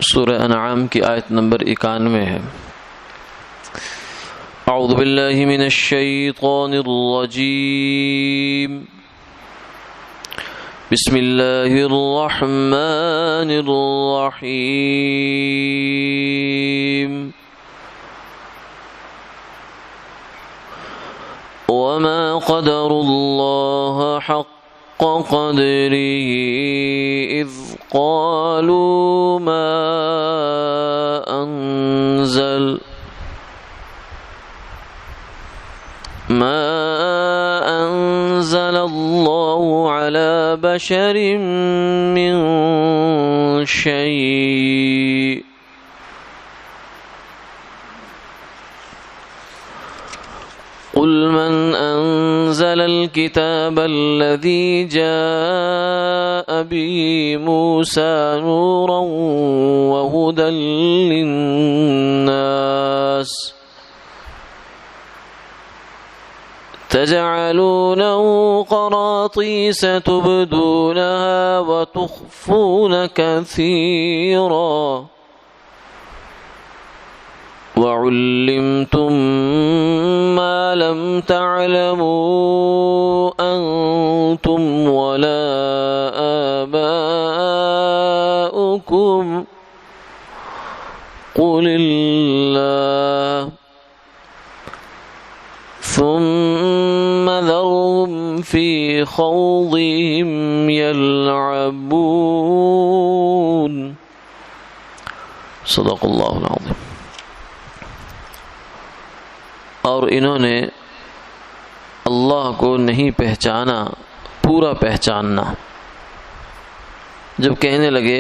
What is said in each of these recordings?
سورہ انعام کی آیت نمبر 91 ہے۔ اعوذ باللہ من الشیطان الرجیم، بسم اللہ الرحمن الرحیم۔ وما قدر اللہ حق قدره اذ قالوا ما أنزل الله على بشر من شيء قل من أنزل الكتاب الذي جاء به موسى نورا وهدى للناس تجعلونه قراطيس تبدونها وتخفون كثيرا وعلمتم ما لم تعلموا أنتم ولا آباؤكم قل الله ثم ذرهم في خوضهم يلعبون صدق اللہ العظیم۔ اور انہوں نے اللہ کو نہیں پہچانا پورا پہچاننا، جب کہنے لگے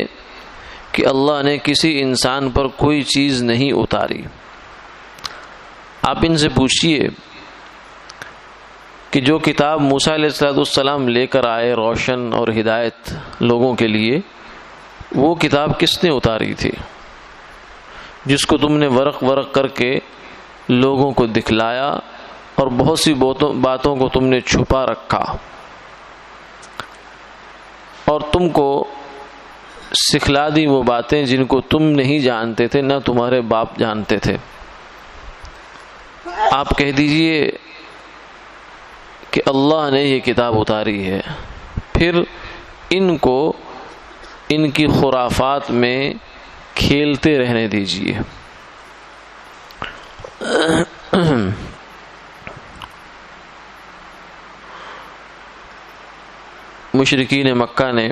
کہ اللہ نے کسی انسان پر کوئی چیز نہیں اتاری۔ آپ ان سے پوچھئے کہ جو کتاب موسیٰ علیہ السلام لے کر آئے روشن اور ہدایت لوگوں کے لیے، وہ کتاب کس نے اتاری تھی جس کو تم نے ورق ورق کر کے لوگوں کو دکھلایا اور بہت سی باتوں کو تم نے چھپا رکھا اور تم کو سکھلا دی وہ باتیں جن کو تم نہیں جانتے تھے، نہ تمہارے باپ جانتے تھے۔ آپ کہہ دیجئے کہ اللہ نے یہ کتاب اتاری ہے، پھر ان کو ان کی خرافات میں کھیلتے رہنے دیجئے۔ مشرکین مکہ نے،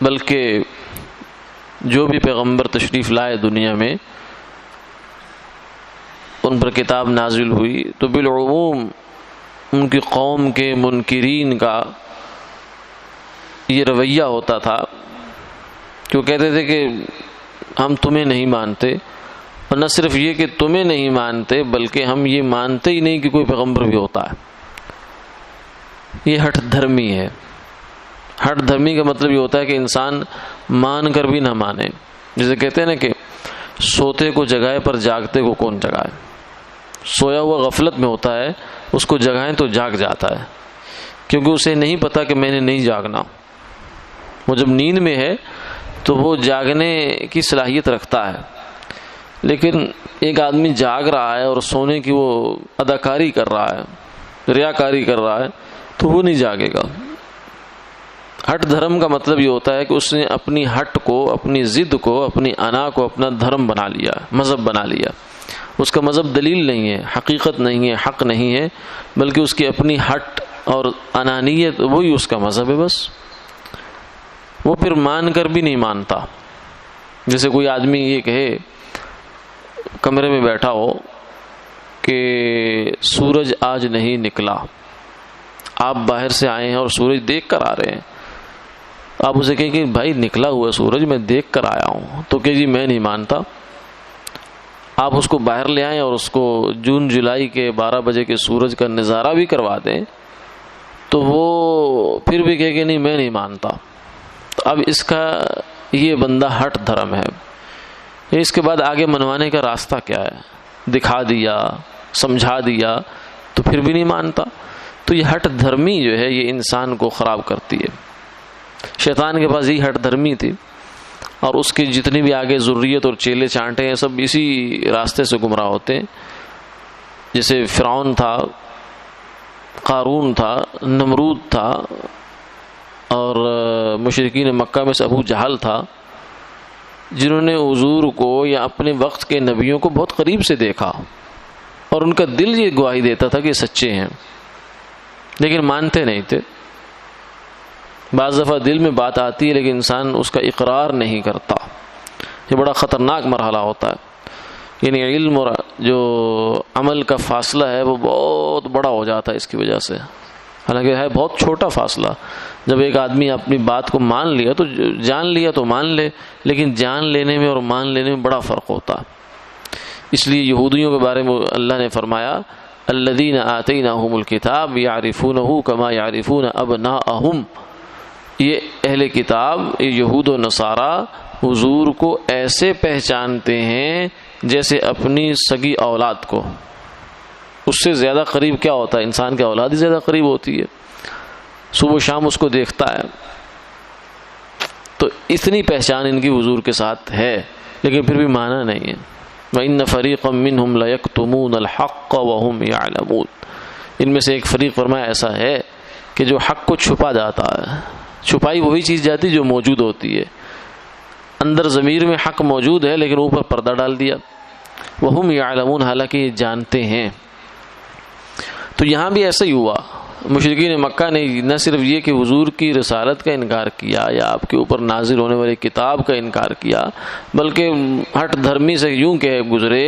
بلکہ جو بھی پیغمبر تشریف لائے دنیا میں ان پر کتاب نازل ہوئی، تو بالعموم ان کی قوم کے منکرین کا یہ رویہ ہوتا تھا کہ وہ کہتے تھے کہ ہم تمہیں نہیں مانتے، اور نہ صرف یہ کہ تمہیں نہیں مانتے بلکہ ہم یہ مانتے ہی نہیں کہ کوئی پیغمبر بھی ہوتا ہے۔ یہ ہٹ دھرمی ہے۔ ہٹ دھرمی کا مطلب یہ ہوتا ہے کہ انسان مان کر بھی نہ مانے، جسے کہتے ہیں نا کہ سوتے کو جگائے پر جاگتے کو کون جگائے۔ سویا ہوا غفلت میں ہوتا ہے، اس کو جگائیں تو جاگ جاتا ہے، کیونکہ اسے نہیں پتا کہ میں نے نہیں جاگنا۔ وہ جب نیند میں ہے تو وہ جاگنے کی صلاحیت رکھتا ہے، لیکن ایک آدمی جاگ رہا ہے اور سونے کی وہ اداکاری کر رہا ہے، ریاکاری کر رہا ہے، تو وہ نہیں جاگے گا۔ ہٹ دھرم کا مطلب یہ ہوتا ہے کہ اس نے اپنی ہٹ کو، اپنی ضد کو، اپنی انا کو اپنا دھرم بنا لیا، مذہب بنا لیا۔ اس کا مذہب دلیل نہیں ہے، حقیقت نہیں ہے، حق نہیں ہے، بلکہ اس کی اپنی ہٹ اور انانیت، وہی اس کا مذہب ہے۔ بس وہ پھر مان کر بھی نہیں مانتا۔ جیسے کوئی آدمی یہ کہے کمرے میں بیٹھا ہو کہ سورج آج نہیں نکلا، آپ باہر سے آئے ہیں اور سورج دیکھ کر آ رہے ہیں، آپ اسے کہیں کہ بھائی نکلا ہوا سورج میں دیکھ کر آیا ہوں، تو کہ جی میں نہیں مانتا۔ آپ اس کو باہر لے آئیں اور اس کو جون جولائی کے 12 بجے کے سورج کا نظارہ بھی کروا دیں تو وہ پھر بھی کہے کہ نہیں میں نہیں مانتا۔ تو اب اس کا یہ بندہ ہٹ دھرم ہے۔ اس کے بعد آگے منوانے کا راستہ کیا ہے؟ دکھا دیا، سمجھا دیا تو پھر بھی نہیں مانتا۔ تو یہ ہٹ دھرمی جو ہے یہ انسان کو خراب کرتی ہے۔ شیطان کے پاس یہی ہٹ دھرمی تھی، اور اس کی جتنی بھی آگے ذریت اور چیلے چانٹے ہیں سب اسی راستے سے گمراہ ہوتے ہیں. جیسے فرعون تھا، قارون تھا، نمرود تھا، اور مشرکین مکہ میں سے ابو جہل تھا، جنہوں نے حضور کو یا اپنے وقت کے نبیوں کو بہت قریب سے دیکھا، اور ان کا دل یہ گواہی دیتا تھا کہ سچے ہیں، لیکن مانتے نہیں تھے. بعض دفعہ دل میں بات آتی ہے لیکن انسان اس کا اقرار نہیں کرتا. یہ بڑا خطرناک مرحلہ ہوتا ہے. یعنی علم اور جو عمل کا فاصلہ ہے وہ بہت بڑا ہو جاتا ہے اس کی وجہ سے، حالانکہ ہے بہت چھوٹا فاصلہ. جب ایک آدمی اپنی بات کو مان لیا تو جان لیا تو مان لے، لیکن جان لینے میں اور مان لینے میں بڑا فرق ہوتا ہے. اس لیے یہودیوں کے بارے میں اللہ نے فرمایا الذین آتیناہم الکتاب یعرفونہ کما یعرفون ابناءہم. یہ اہل کتاب، یہ یہود و نصارہ حضور کو ایسے پہچانتے ہیں جیسے اپنی سگی اولاد کو. اس سے زیادہ قریب کیا ہوتا ہے؟ انسان کی اولاد ہی زیادہ قریب ہوتی ہے، صبح و شام اس کو دیکھتا ہے. تو اتنی پہچان ان کی حضور کے ساتھ ہے، لیکن پھر بھی مانا نہیں ہے. وَإِنَّ فَرِيقًا مِّنْهُمْ لَيَكْتُمُونَ الْحَقَّ وَهُمْ يَعْلَمُونَ. ان میں سے ایک فریق فرمایا ایسا ہے کہ جو حق کو چھپا جاتا ہے. چھپائی وہی چیز جاتی جو موجود ہوتی ہے. اندر ضمیر میں حق موجود ہے لیکن اوپر پردہ ڈال دیا. وَهُمْ يَعْلَمُونَ، حالانکہ یہ جانتے ہیں. تو یہاں بھی ایسا ہی ہوا. مشرکین مکہ نے نہ صرف یہ کہ حضور کی رسالت کا انکار کیا یا آپ کے اوپر نازل ہونے والی کتاب کا انکار کیا، بلکہ ہٹ دھرمی سے یوں کہہ گزرے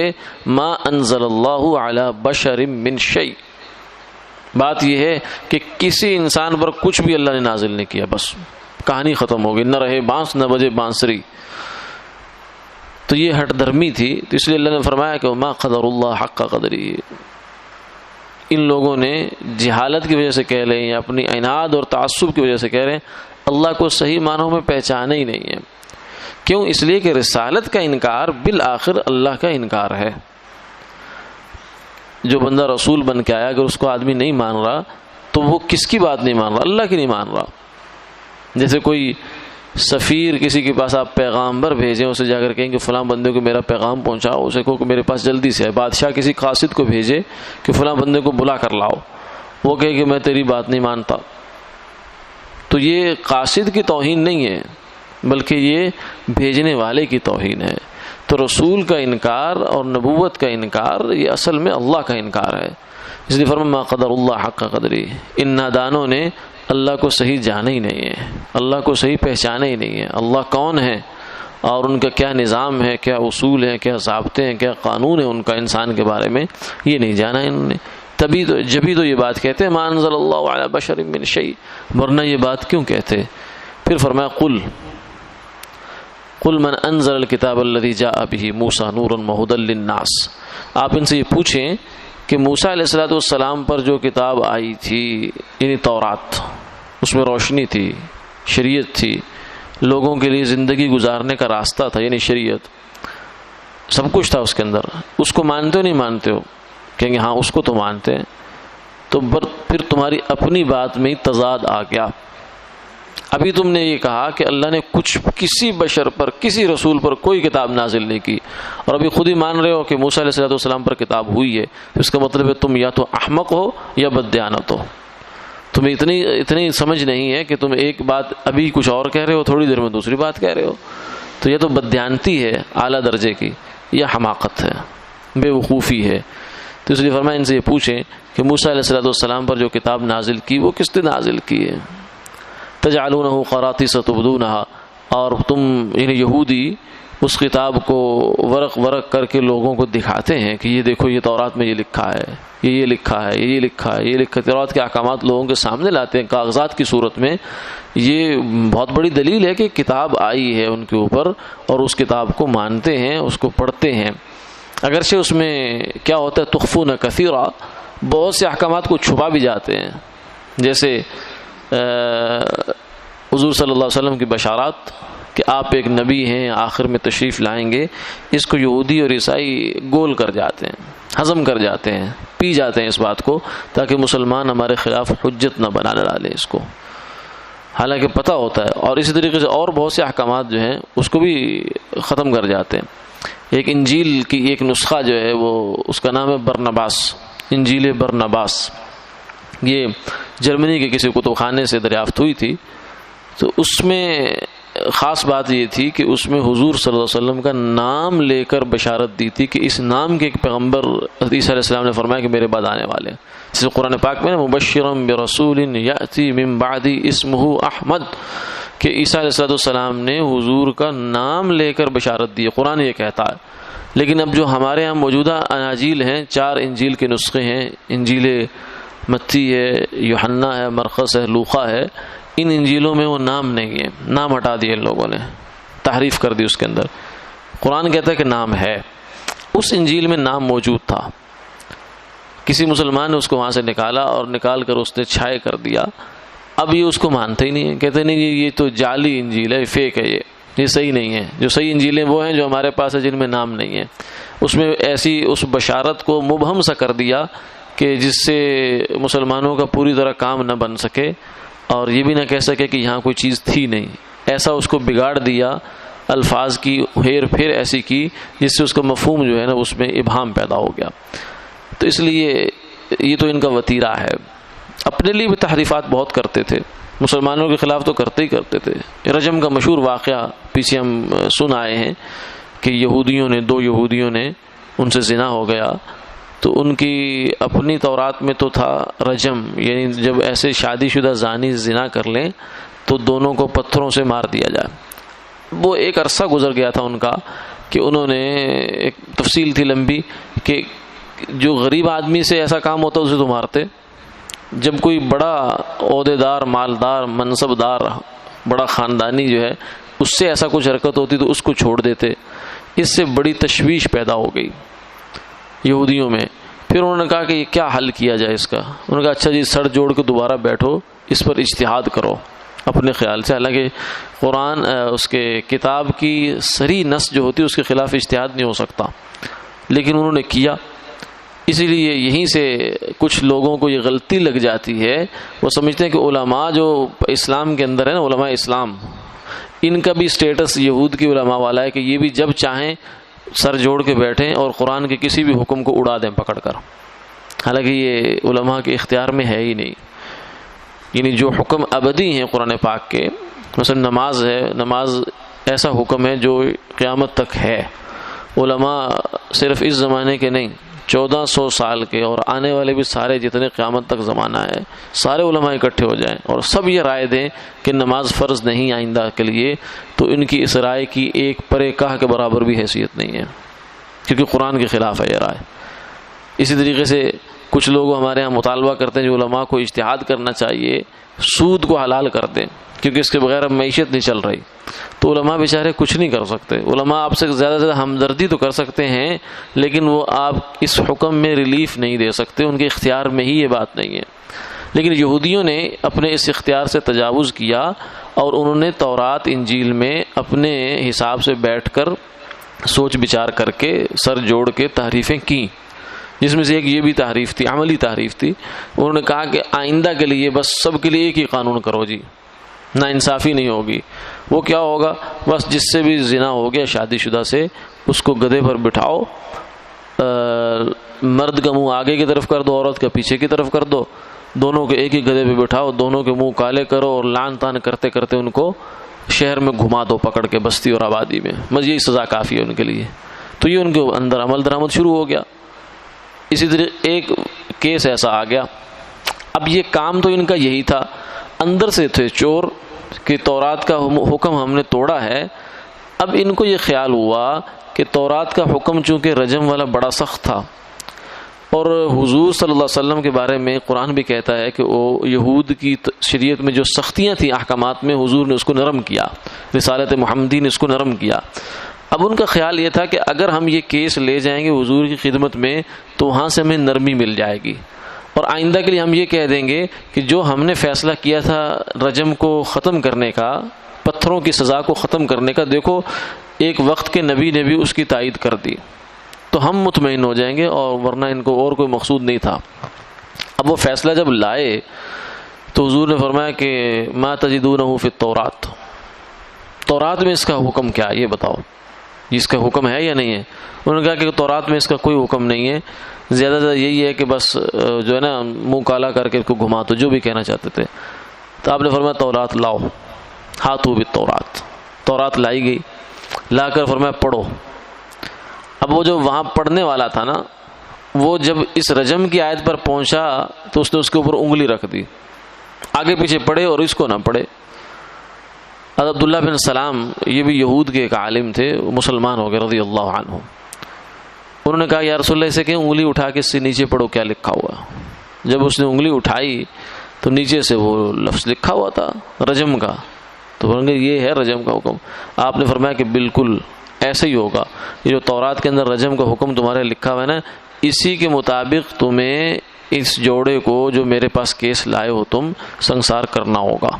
ما انزل اللہ علی بشر من شیء. بات یہ ہے کہ کسی انسان پر کچھ بھی اللہ نے نازل نہیں کیا، بس کہانی ختم ہو گئی. نہ رہے بانس نہ بجے بانسری. تو یہ ہٹ دھرمی تھی. تو اس لیے اللہ نے فرمایا کہ ما قدر اللہ حق قدری. ان لوگوں نے جہالت کی وجہ سے کہہ لیں یا اپنی عناد اور تعصب کی وجہ سے کہہ رہے ہیں اللہ کو صحیح معنوں میں پہچانا ہی نہیں ہے. کیوں؟ اس لیے کہ رسالت کا انکار بالآخر اللہ کا انکار ہے. جو بندہ رسول بن کے آیا اگر اس کو آدمی نہیں مان رہا تو وہ کس کی بات نہیں مان رہا؟ اللہ کی نہیں مان رہا. جیسے کوئی سفیر کسی کے پاس آپ پیغامبر بھیجیں، اسے جا کر کہیں کہ فلاں بندے کو میرا پیغام پہنچاؤ، اسے کہو کہ میرے پاس جلدی سے ہے. بادشاہ کسی قاصد کو بھیجے کہ فلاں بندے کو بلا کر لاؤ، وہ کہے کہ میں تیری بات نہیں مانتا. تو یہ قاصد کی توہین نہیں ہے بلکہ یہ بھیجنے والے کی توہین ہے. تو رسول کا انکار اور نبوت کا انکار یہ اصل میں اللہ کا انکار ہے. اس لیے فرمایا ما قدر اللہ حق قدری. ان نادانوں نے اللہ کو صحیح جانا ہی نہیں ہے، اللہ کو صحیح پہچانا ہی نہیں ہے. اللہ کون ہے اور ان کا کیا نظام ہے، کیا اصول ہیں، کیا ضابطے ہیں، کیا قانون ہے ان کا انسان کے بارے میں، یہ نہیں جانا انہوں نے. جبھی تو یہ بات کہتے ہیں ما انزل اللہ علی بشر من شیء. ورنہ یہ بات کیوں کہتے؟ پھر فرمایا قل من انزل الکتاب الذی جاء به موسیٰ نورا وہدی للناس. آپ ان سے یہ پوچھیں کہ موسیٰ علیہ السلام پر جو کتاب آئی تھی یعنی تورات، اس میں روشنی تھی، شریعت تھی، لوگوں کے لیے زندگی گزارنے کا راستہ تھا، یعنی شریعت، سب کچھ تھا اس کے اندر. اس کو مانتے ہو نہیں مانتے ہو؟ کہیں گے ہاں اس کو تو مانتے ہیں. تو پھر تمہاری اپنی بات میں تضاد آ گیا. ابھی تم نے یہ کہا کہ اللہ نے کسی بشر پر، کسی رسول پر کوئی کتاب نازل نہیں کی، اور ابھی خود ہی مان رہے ہو کہ موسیٰ علیہ السلام پر کتاب ہوئی ہے. اس کا مطلب ہے تم یا تو احمق ہو یا بددیانت ہو. تمہیں اتنی سمجھ نہیں ہے کہ تم ایک بات ابھی کچھ اور کہہ رہے ہو، تھوڑی دیر میں دوسری بات کہہ رہے ہو. تو یہ تو بددیانتی ہے اعلیٰ درجے کی، یا حماقت ہے، بے وقوفی ہے. تو اس لیے فرمایا ان سے یہ پوچھیں کہ موسیٰ علیہ السلام پر جو کتاب نازل کی وہ کس نے نازل کی ہے؟ تجعلونہ قراطیس تبدونہا. اور تم یعنی یہودی اس کتاب کو ورق کر کے لوگوں کو دکھاتے ہیں کہ یہ دیکھو یہ تورات میں یہ لکھا ہے، یہ لکھا ہے، یہ لکھا ہے، یہ لکھا ہے. تورات کے احکامات لوگوں کے سامنے لاتے ہیں کاغذات کی صورت میں. یہ بہت بڑی دلیل ہے کہ کتاب آئی ہے ان کے اوپر اور اس کتاب کو مانتے ہیں، اس کو پڑھتے ہیں. اگرچہ اس میں کیا ہوتا ہے تخفون کثیرا، بہت سے احکامات کو چھپا بھی جاتے ہیں. جیسے حضور صلی اللہ علیہ وسلم کی بشارات کہ آپ ایک نبی ہیں، آخر میں تشریف لائیں گے، اس کو یہودی اور عیسائی گول کر جاتے ہیں، ہضم کر جاتے ہیں، پی جاتے ہیں اس بات کو، تاکہ مسلمان ہمارے خلاف حجت نہ بنانے ڈالے اس کو. حالانکہ پتہ ہوتا ہے. اور اسی طریقے سے اور بہت سے احکامات جو ہیں اس کو بھی ختم کر جاتے ہیں. ایک انجیل کی ایک نسخہ جو ہے وہ اس کا نام ہے برنباس، انجیل برنباس. یہ جرمنی کے کسی کتب خانے سے دریافت ہوئی تھی. تو اس میں خاص بات یہ تھی کہ اس میں حضور صلی اللہ علیہ وسلم کا نام لے کر بشارت دی تھی کہ اس نام کے ایک پیغمبر عیسیٰ علیہ السلام نے فرمایا کہ میرے بعد آنے والے ہیں. جیسے قرآن پاک میں مبشرم برسول یأتی من بعدی اسمہ احمد، کہ عیسیٰ علیہ السلام نے حضور کا نام لے کر بشارت دی. قرآن یہ کہتا ہے. لیکن اب جو ہمارے ہاں موجودہ اناجیل ہیں، 4 انجیل کے نسخے ہیں، انجیل متی ہے، یوحنا ہے، مرقس ہے، لوقا ہے. ان انجیلوں میں وہ نام نہیں ہے، نام ہٹا دیے ان لوگوں نے، تحریف کر دی اس کے اندر. قرآن کہتا ہے کہ نام ہے. اس انجیل میں نام موجود تھا، کسی مسلمان نے اس کو وہاں سے نکالا اور نکال کر اس نے چھائے کر دیا. اب یہ اس کو مانتے ہی نہیں ہیں، کہتے نہیں یہ تو جعلی انجیل ہے، فیک ہے، یہ صحیح نہیں ہے. جو صحیح انجیلیں وہ ہیں جو ہمارے پاس ہے، جن میں نام نہیں ہے. اس میں ایسی اس بشارت کو مبہم سا کر دیا کہ جس سے مسلمانوں کا پوری طرح کام نہ بن سکے اور یہ بھی نہ کہہ سکے کہ یہاں کوئی چیز تھی نہیں. ایسا اس کو بگاڑ دیا، الفاظ کی ہیر پھیر ایسی کی جس سے اس کا مفہوم جو ہے نا اس میں ابہام پیدا ہو گیا. تو اس لیے یہ تو ان کا وتیرہ ہے. اپنے لیے بھی تحریفات بہت کرتے تھے، مسلمانوں کے خلاف تو کرتے ہی کرتے تھے. رجم کا مشہور واقعہ پیچھے ہم سن آئے ہیں کہ یہودیوں نے 2 یہودیوں نے ان سے زنا ہو گیا. تو ان کی اپنی تورات میں تو تھا رجم، یعنی جب ایسے شادی شدہ زانی زنا کر لیں تو دونوں کو پتھروں سے مار دیا جائے. وہ ایک عرصہ گزر گیا تھا ان کا کہ انہوں نے، ایک تفصیل تھی لمبی، کہ جو غریب آدمی سے ایسا کام ہوتا اسے تو مارتے، جب کوئی بڑا عہدے دار، مالدار، منصب دار، بڑا خاندانی جو ہے اس سے ایسا کچھ حرکت ہوتی تو اس کو چھوڑ دیتے. اس سے بڑی تشویش پیدا ہو گئی یہودیوں میں. پھر انہوں نے کہا کہ یہ کیا حل کیا جائے اس کا. انہوں نے کہا اچھا جی سر جوڑ کے دوبارہ بیٹھو، اس پر اجتہاد کرو اپنے خیال سے. حالانکہ قرآن اس کے کتاب کی صریح نص جو ہوتی ہے اس کے خلاف اجتہاد نہیں ہو سکتا، لیکن انہوں نے کیا. اسی لیے یہیں سے کچھ لوگوں کو یہ غلطی لگ جاتی ہے، وہ سمجھتے ہیں کہ علماء جو اسلام کے اندر ہے نا، علماء اسلام، ان کا بھی اسٹیٹس یہود کی علماء والا ہے کہ یہ بھی جب چاہیں سر جوڑ کے بیٹھیں اور قرآن کے کسی بھی حکم کو اڑا دیں پکڑ کر. حالانکہ یہ علماء کے اختیار میں ہے ہی نہیں. یعنی جو حکم ابدی ہیں قرآن پاک کے، مثلا نماز ہے، نماز ایسا حکم ہے جو قیامت تک ہے. علماء صرف اس زمانے کے نہیں، 1400 سال کے اور آنے والے بھی سارے جتنے قیامت تک زمانہ ہے، سارے علماء اکٹھے ہو جائیں اور سب یہ رائے دیں کہ نماز فرض نہیں آئندہ کے لیے، تو ان کی اس رائے کی ایک پرے کاہ کے برابر بھی حیثیت نہیں ہے، کیونکہ قرآن کے خلاف ہے یہ رائے. اسی طریقے سے کچھ لوگ ہمارے ہاں مطالبہ کرتے ہیں جو علماء کو اجتہاد کرنا چاہیے، سود کو حلال کر دیں کیونکہ اس کے بغیر اب معیشت نہیں چل رہی. تو علماء بیچارے کچھ نہیں کر سکتے. علماء آپ سے زیادہ سے زیادہ ہمدردی تو کر سکتے ہیں، لیکن وہ آپ اس حکم میں ریلیف نہیں دے سکتے، ان کے اختیار میں ہی یہ بات نہیں ہے. لیکن یہودیوں نے اپنے اس اختیار سے تجاوز کیا اور انہوں نے تورات انجیل میں اپنے حساب سے بیٹھ کر سوچ بچار کر کے سر جوڑ کے تحریفیں کی، جس میں سے ایک یہ بھی تحریف تھی، عملی تحریف تھی. انہوں نے کہا کہ آئندہ کے لیے بس سب کے لیے ایک ہی قانون کرو جی، نا انصافی نہیں ہوگی. وہ کیا ہوگا، بس جس سے بھی زنا ہو گیا شادی شدہ سے، اس کو گدھے پر بٹھاؤ، مرد کا منہ آگے کی طرف کر دو، عورت کا پیچھے کی طرف کر دو، دونوں کو ایک ہی گدھے پہ بٹھاؤ، دونوں کے منہ کالے کرو اور لان تان کرتے کرتے ان کو شہر میں گھما دو پکڑ کے، بستی اور آبادی میں، بس یہی سزا کافی ہے ان کے لیے. تو یہ ان کے اندر عمل درآمد شروع ہو گیا. اسی طرح ایک کیس ایسا آ گیا. اب یہ کام تو ان کا یہی تھا، اندر سے تھے چور کہ تورات کا حکم ہم نے توڑا ہے. اب ان کو یہ خیال ہوا کہ تورات کا حکم چونکہ رجم والا بڑا سخت تھا، اور حضور صلی اللہ علیہ وسلم کے بارے میں قرآن بھی کہتا ہے کہ وہ یہود کی شریعت میں جو سختیاں تھیں احکامات میں، حضور نے اس کو نرم کیا، رسالت محمدی نے اس کو نرم کیا. اب ان کا خیال یہ تھا کہ اگر ہم یہ کیس لے جائیں گے حضور کی خدمت میں تو وہاں سے ہمیں نرمی مل جائے گی، اور آئندہ کے لیے ہم یہ کہہ دیں گے کہ جو ہم نے فیصلہ کیا تھا رجم کو ختم کرنے کا، پتھروں کی سزا کو ختم کرنے کا، دیکھو ایک وقت کے نبی نے بھی اس کی تائید کر دی، تو ہم مطمئن ہو جائیں گے، اور ورنہ ان کو اور کوئی مقصود نہیں تھا. اب وہ فیصلہ جب لائے تو حضور نے فرمایا کہ ما تجدونہ فی التورات، تورات میں اس کا حکم کیا ہے یہ بتاؤ، اس کا حکم ہے یا نہیں ہے؟ انہوں نے کہا کہ تورات میں اس کا کوئی حکم نہیں ہے، زیادہ تر یہی ہے کہ بس جو ہے نا منہ کالا کر کے اس کو گھما، تو جو بھی کہنا چاہتے تھے۔ تو آپ نے فرمایا تورات لاؤ، ہاتھوں بالتورات، تورات لائی گئی، لا کر فرمایا پڑھو۔ اب وہ جو وہاں پڑھنے والا تھا نا، وہ جب اس رجم کی آیت پر پہنچا تو اس نے اس کے اوپر انگلی رکھ دی، آگے پیچھے پڑھے اور اس کو نہ پڑھے۔ حضرت عبداللہ بن سلام، یہ بھی یہود کے ایک عالم تھے، مسلمان ہو گئے رضی اللہ عنہ۔ انہوں نے کہا یا رسول اللہ اسے کہ انگلی اٹھا کے اس سے نیچے پڑھو کیا لکھا ہوا۔ جب اس نے انگلی اٹھائی تو نیچے سے وہ لفظ لکھا ہوا تھا رجم کا، تو بولیں گے یہ ہے رجم کا حکم۔ آپ نے فرمایا کہ بالکل ایسا ہی ہوگا، یہ جو تورات کے اندر رجم کا حکم تمہارے لکھا ہوا ہے نا، اسی کے مطابق تمہیں اس جوڑے کو جو میرے پاس کیس لائے ہو تم سنسار کرنا ہوگا۔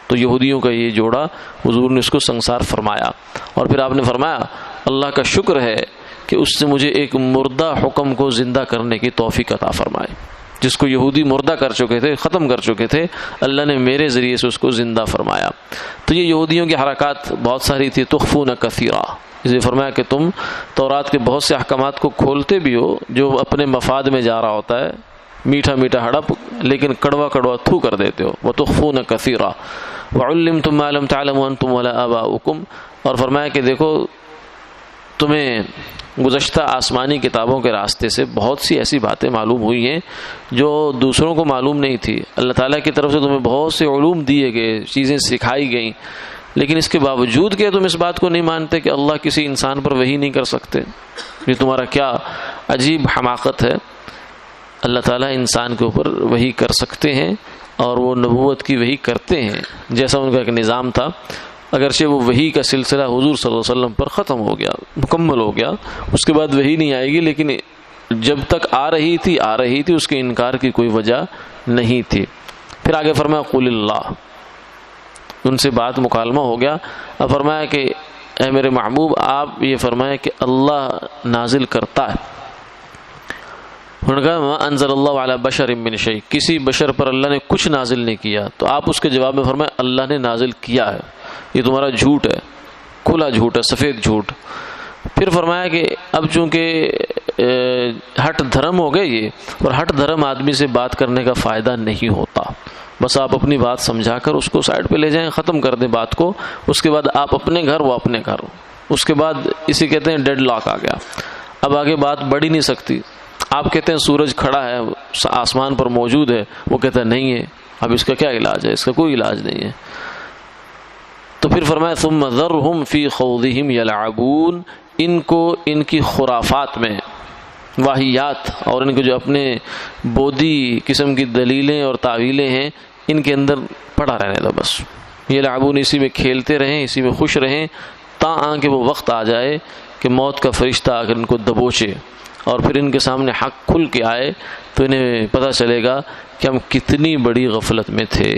تو یہودیوں کا یہ جوڑا حضور نے اس کو سنسار فرمایا، اور پھر آپ نے فرمایا اللہ کا شکر ہے کہ اس سے مجھے ایک مردہ حکم کو زندہ کرنے کی توفیق عطا فرمائے، جس کو یہودی مردہ کر چکے تھے، ختم کر چکے تھے، اللہ نے میرے ذریعے سے اس کو زندہ فرمایا۔ تو یہ یہودیوں کی حرکات بہت ساری تھی، تخفون کثیرا، اس لیے فرمایا کہ تم تورات کے بہت سے احکامات کو کھولتے بھی ہو جو اپنے مفاد میں جا رہا ہوتا ہے، میٹھا میٹھا ہڑپ، لیکن کڑوا کڑوا تھو کر دیتے ہو۔ وَتُخْفُونَ كَثِيرًا وَعُلِّمْتُم مَّا لَمْ تَعْلَمُوا أَنتُمْ وَلَا آبَاؤُكُمْ، اور فرمایا کہ دیکھو تمہیں گزشتہ آسمانی کتابوں کے راستے سے بہت سی ایسی باتیں معلوم ہوئی ہیں جو دوسروں کو معلوم نہیں تھی۔ اللہ تعالیٰ کی طرف سے تمہیں بہت سے علوم دیے گئے، چیزیں سکھائی گئیں، لیکن اس کے باوجود کہ تم اس بات کو نہیں مانتے کہ اللہ کسی انسان پر وحی نہیں کر سکتے۔ یہ تمہارا کیا عجیب حماقت ہے۔ اللہ تعالیٰ انسان کے اوپر وحی کر سکتے ہیں، اور وہ نبوت کی وحی کرتے ہیں، جیسا ان کا ایک نظام تھا۔ اگرچہ وہ وحی کا سلسلہ حضور صلی اللہ علیہ وسلم پر ختم ہو گیا، مکمل ہو گیا، اس کے بعد وحی نہیں آئے گی، لیکن جب تک آ رہی تھی اس کے انکار کی کوئی وجہ نہیں تھی۔ پھر آگے فرمایا قل اللہ، ان سے بات مکالمہ ہو گیا۔ اب فرمایا کہ اے میرے محبوب آپ یہ فرمائیں کہ اللہ نازل کرتا ہے۔ انہوں نے کہا ما انزل اللہ علی بشر من شیء، کسی بشر پر اللہ نے کچھ نازل نہیں کیا۔ تو آپ اس کے جواب میں فرمائیں اللہ نے نازل کیا ہے، یہ تمہارا جھوٹ ہے، کھلا جھوٹ ہے، سفید جھوٹ۔ پھر فرمایا کہ اب چونکہ ہٹ دھرم ہو گئے یہ، اور ہٹ دھرم آدمی سے بات کرنے کا فائدہ نہیں ہوتا، بس آپ اپنی بات سمجھا کر اس کو سائڈ پہ لے جائیں، ختم کر دیں بات کو، اس کے بعد آپ اپنے گھر وہ اپنے گھر، اس کے بعد اسی کہتے ہیں ڈیڈ لاک آ گیا، اب آگے بات بڑھ ہی نہیں سکتی۔ آپ کہتے ہیں سورج کھڑا ہے آسمان پر موجود ہے، وہ کہتا ہے نہیں ہے، اب اس کا کیا علاج ہے؟ اس کا کوئی علاج نہیں ہے۔ تو پھر فرمایا ثم ذرہم فی خوضہم یلعبون، ان کو ان کی خرافات میں، واہیات، اور ان کے جو اپنے بودی قسم کی دلیلیں اور تعویلیں ہیں، ان کے اندر پڑا رہنے دو بس۔ یلعبون، اسی میں کھیلتے رہیں، اسی میں خوش رہیں، تاں کہ وہ وقت آ جائے کہ موت کا فرشتہ آ کر ان کو دبوچے، اور پھر ان کے سامنے حق کھل کے آئے تو انہیں پتہ چلے گا کہ ہم کتنی بڑی غفلت میں تھے۔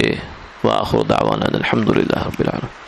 وآخر دعوانا الحمدللہ رب العالمین۔